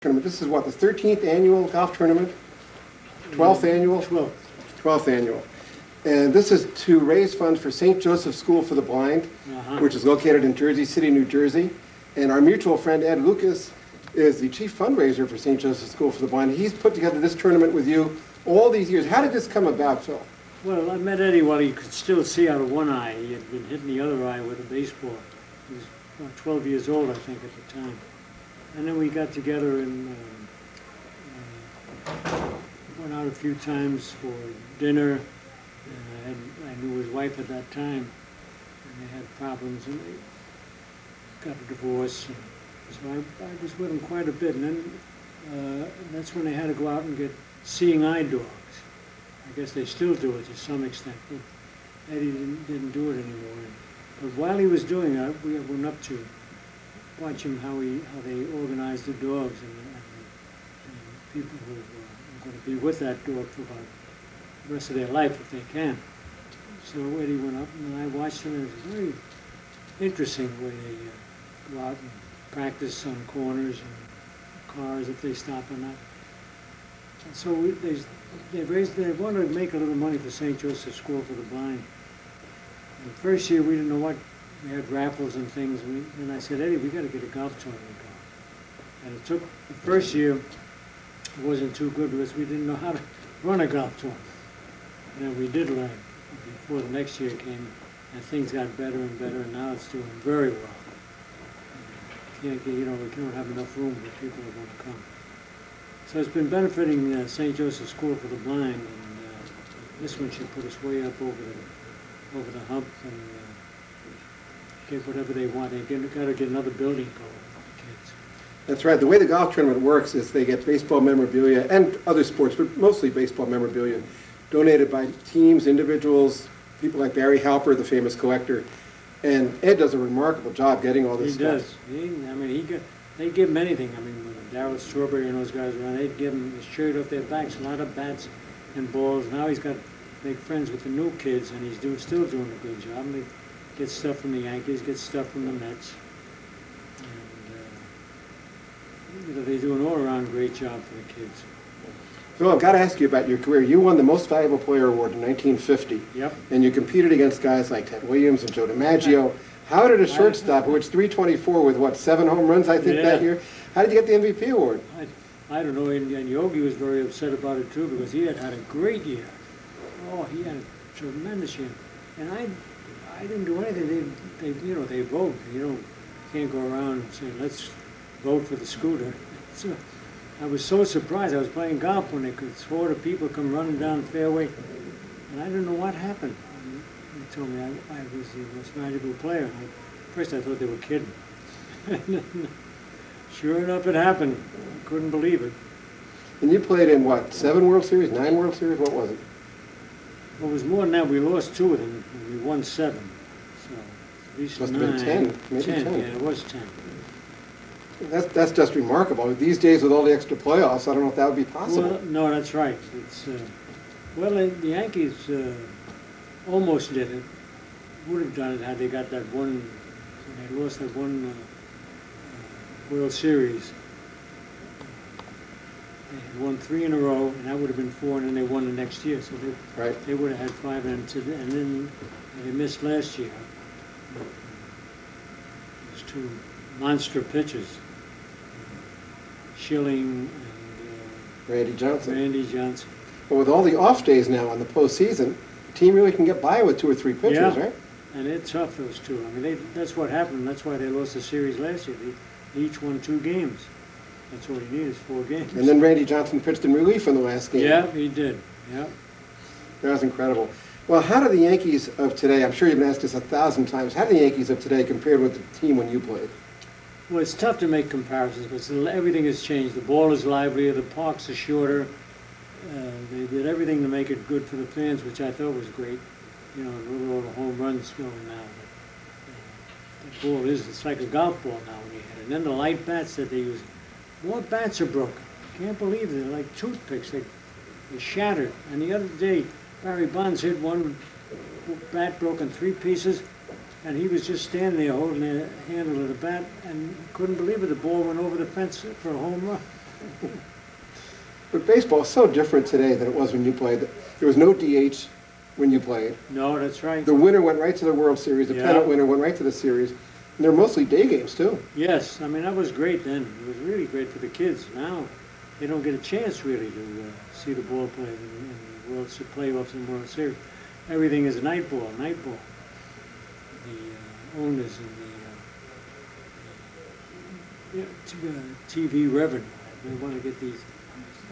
tournament. This is what, the 13th annual golf tournament? 12th annual? 12th annual. And this is to raise funds for St. Joseph's School for the Blind, which is located in Jersey City, New Jersey. And our mutual friend Ed Lucas is the chief fundraiser for St. Joseph's School for the Blind. He's put together this tournament with you all these years. How did this come about, Phil? Well, I met Eddie while he could still see out of one eye. He had been hitting the other eye with a baseball. He was about 12 years old, I think, at the time. And then we got together and went out a few times for dinner. I knew his wife at that time, and they had problems, and they got a divorce. And so I was with him quite a bit, and then that's when they had to go out and get seeing eye dogs. I guess they still do it to some extent, but Eddie didn't do it anymore. But while he was doing that, we went up to watch him how they organized the dogs and people who are going to be with that dog for about the rest of their life if they can. So Eddie went up and I watched him, and it was very interesting the way they go out and practice on corners and cars if they stop or not. And so they wanted to make a little money for St. Joseph's School for the Blind. And the first year we didn't know what, we had raffles and things, and I said, Eddie, we got to get a golf tournament going. And it took, the first year, it wasn't too good because we didn't know how to run a golf tournament. And then we did learn before the next year came, and things got better and better, and now it's doing very well. We don't have enough room where people are going to come. So it's been benefiting St. Joseph's School for the Blind, and this one should put us way up over the hump and get whatever they want. They got to get another building going for the kids. That's right. The way the golf tournament works is they get baseball memorabilia and other sports, but mostly baseball memorabilia, donated by teams, individuals, people like Barry Halper, the famous collector. And Ed does a remarkable job getting all this stuff. He does. They give him anything. I mean, when Darryl Strawberry and those guys were around, they'd give him his shirt off their backs, a lot of bats and balls. Now he's got big friends with the new kids, and he's still doing a good job. And they get stuff from the Yankees, get stuff from the Mets. And they do an all-around great job for the kids. Phil, I've got to ask you about your career. You won the Most Valuable Player Award in 1950. Yep. And you competed against guys like Ted Williams and Joe DiMaggio. How did a shortstop, who hits .324 with, what, 7 home runs, I think, that year, how did you get the MVP award? I don't know, and Yogi was very upset about it, too, because he had a great year. Oh, he had a tremendous year. And I didn't do anything. They vote. You can't go around saying, let's vote for the scooter. So I was so surprised. I was playing golf when they could sort of people come running down the fairway, and I didn't know what happened. They told me I was the most valuable player. First I thought they were kidding. Sure enough, it happened. I couldn't believe it. And you played in, what, 7 World Series, 9 World Series? What was it? Well, it was more than that. We lost 2 of them, and we won 7. So at least must 9. Have been 10. Maybe 10. Yeah, it was 10. That's just remarkable. These days, with all the extra playoffs, I don't know if that would be possible. Well, no, that's right. It's the Yankees almost did it. Would have done it had they got that one. They lost that one World Series. They had won 3 in a row, and that would have been 4, and then they won the next year. So they would have had 5, and then they missed last year. Those 2 monster pitchers. Schilling and Randy Johnson. But with all the off days now in the postseason, the team really can get by with 2 or 3 pitchers, right? And it's tough, those 2. I mean, that's what happened. That's why they lost the series last year. They each won 2 games. That's all you need is 4 games. And then Randy Johnson pitched in relief in the last game. Yeah, he did. Yeah. That was incredible. Well, how do the Yankees of today, I'm sure you've been asked this 1,000 times, how do the Yankees of today compare with the team when you played? Well, it's tough to make comparisons, but everything has changed. The ball is livelier, the parks are shorter. They did everything to make it good for the fans, which I thought was great. You know, all the home runs going now. But, the ball it's like a golf ball now when you hit it. And then the light bats that they use, more bats are broken. I can't believe it. They're like toothpicks. They shattered. And the other day, Barry Bonds hit one bat broken 3 pieces. And he was just standing there holding the handle of the bat and couldn't believe it. The ball went over the fence for a home run. But baseball is so different today than it was when you played. There was no DH when you played. No, that's right. The winner went right to the World Series. The Yeah. pennant winner went right to the series. And they're mostly day games, too. Yes, I mean, that was great then. It was really great for the kids. Now, they don't get a chance really to see the ball played in the World Playoffs and World Series. Everything is night ball, night ball. The owners and TV revenue, they want to get these,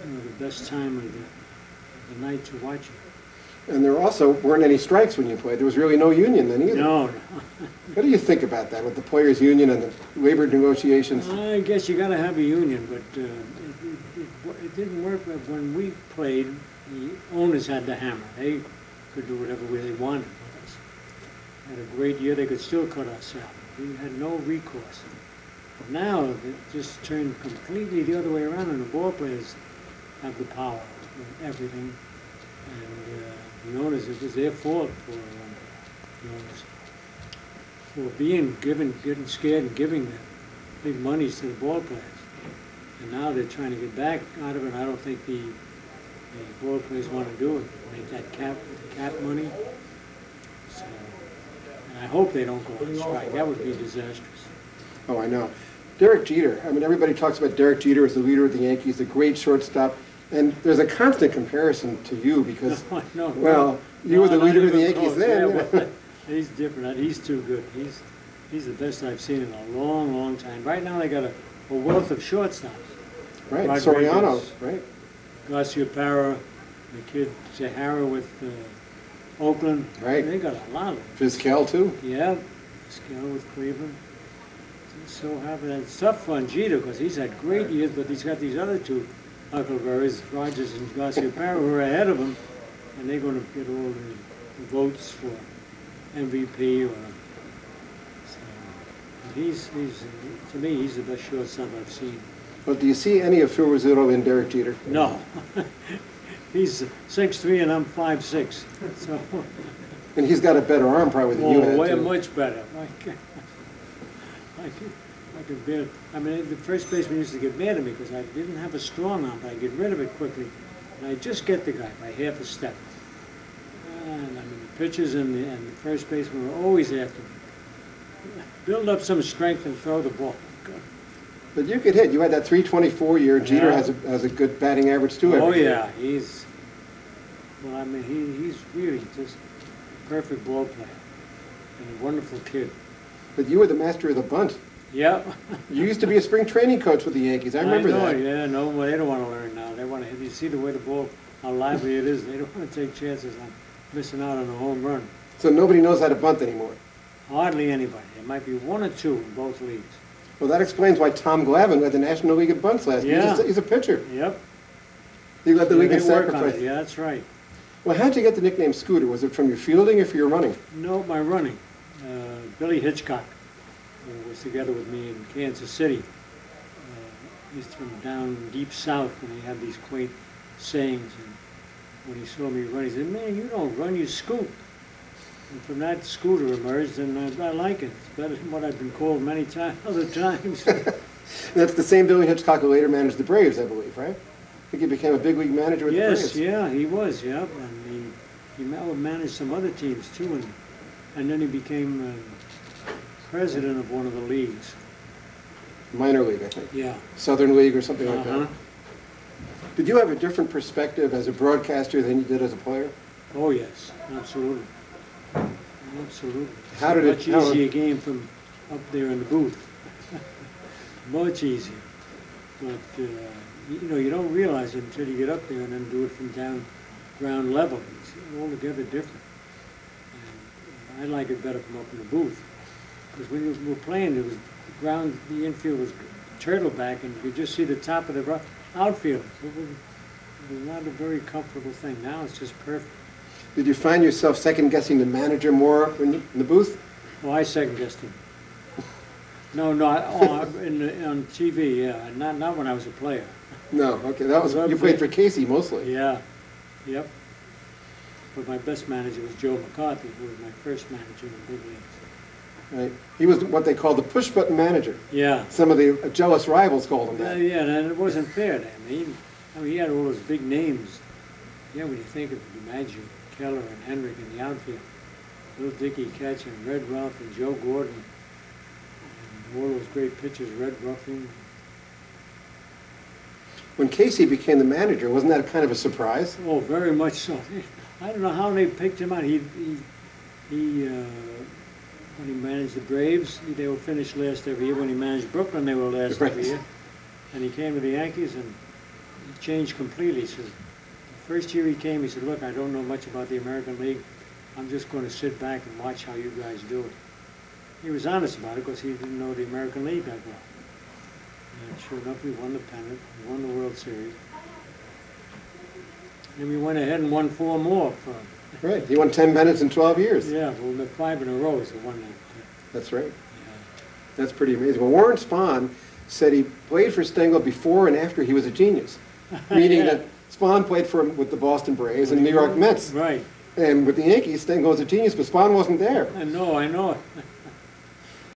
the best time of the night to watch it. And there also weren't any strikes when you played. There was really no union then either. No, no. What do you think about that with the players' union and the labor negotiations? I guess you got to have a union, but it didn't work. When we played, the owners had the hammer. They could do whatever way they wanted with us. Had a great year. They could still cut our salary. We had no recourse. But now it just turned completely the other way around, and the ball players have the power of everything. And the owners, it was their fault for the owners for getting scared and giving the big monies to the ball players. And now they're trying to get back out of it. And I don't think the ball players want to do it. Make that cap money. So, and I hope they don't go on strike. That would be disastrous. Oh, I know. Derek Jeter. I mean, everybody talks about Derek Jeter as the leader of the Yankees, the great shortstop. And there's a constant comparison to you because, No, well, you were the leader of the Yankees then. Yeah, well, he's different. He's too good. He's the best I've seen in a long, long time. Right now they got a wealth of shortstops. Right, Rodriguez, Soriano, right? Garcia Parra, the kid Zahara with Oakland. Right. They got a lot of them. Vizquel, too. Yeah, Vizquel with Cleveland. So happy. And it's tough on Jeter because he's had great years, but he's got these other two Huckleberries, Rogers and Garcia Parra, who are ahead of him, and they're going to get all the votes for MVP. He's to me, he's the best shortstop I've seen. Well, do you see any of Phil Rizzuto in Derek Jeter? No. He's 6'3" and I'm 5'6". So. And he's got a better arm probably than you had, way too. much better. I could bear. I mean, the first baseman used to get mad at me because I didn't have a strong arm, but I get rid of it quickly, and I just get the guy by half a step. And I mean, the pitchers and the first baseman were always after me. Build up some strength and throw the ball. But you could hit. You had that 324 year. Jeter Yeah. has a good batting average too. Oh every year. yeah, well, I mean, he's really just a perfect ball player and a wonderful kid. But you were the master of the bunt. Yep. You used to be a spring training coach with the Yankees. I remember know, that. Yeah, no, well, they don't want to learn now. They want to hit. You see the way the ball, how lively it is. They don't want to take chances on missing out on a home run. So nobody knows how to bunt anymore. Hardly anybody. There might be one or two in both leagues. Well, that explains why Tom Glavine led the National League of Bunts last year. Yeah. He's a pitcher. Yep. He led the league in they work on sacrifice. it. Yeah, that's right. Well, how'd you get the nickname Scooter? Was it from your fielding or for your running? No, my running. Billy Hitchcock was together with me in Kansas City. He's from down deep south, and they have these quaint sayings. And when he saw me run, he said, "Man, you don't run, you scoot." And from that, Scooter emerged, and I like it. It's better than what I've been called many other times. That's the same Billy Hitchcock who later managed the Braves, I believe, right? I think he became a big league manager with the Braves. Yes, yeah, he was, yep. And he managed some other teams, too. And then he became president of one of the leagues. Minor league, I think. Yeah. Southern League or something like that. Did you have a different perspective as a broadcaster than you did as a player? Oh, yes, absolutely. Absolutely. How did Much easier game from up there in the booth. Much easier. But, you don't realize it until you get up there and then do it from ground level. It's altogether different. And I like it better from up in the booth. Because when you were playing, the infield was turtle back, and you could just see the top of the outfield. It was not a very comfortable thing. Now it's just perfect. Did you find yourself second-guessing the manager more in the booth? Oh, I second-guessed him. No, on TV, yeah. Not when I was a player. No, okay. You played for Casey mostly. Yeah, yep. But my best manager was Joe McCarthy, who was my first manager in the big leagues. Right? He was what they called the push-button manager. Yeah. Some of the jealous rivals called him that. Yeah, and it wasn't fair to him. He had all those big names. Yeah, when you think of DiMaggio, Keller, and Henrik in the outfield, Bill Dickey catching, Red Ralph and Joe Gordon, and all those great pitchers, Red Ruffin. When Casey became the manager, wasn't that kind of a surprise? Oh, very much so. I don't know how they picked him out. When he managed the Braves, they were finished last every year. When he managed Brooklyn, they were last every year. And he came to the Yankees, and he changed completely. He says, the first year he came, he said, look, I don't know much about the American League. I'm just going to sit back and watch how you guys do it. He was honest about it because he didn't know the American League that well. And sure enough, we won the pennant, we won the World Series. And we went ahead and won 4 more for him. Right. He won 10 pennants in 12 years. Yeah, well, 5 in a row is the one that. That's right. Yeah. That's pretty amazing. Well, Warren Spahn said he played for Stengel before and after he was a genius, meaning that Spahn played for him with the Boston Braves and the New York Mets. Right. And with the Yankees, Stengel was a genius, but Spahn wasn't there. I know it.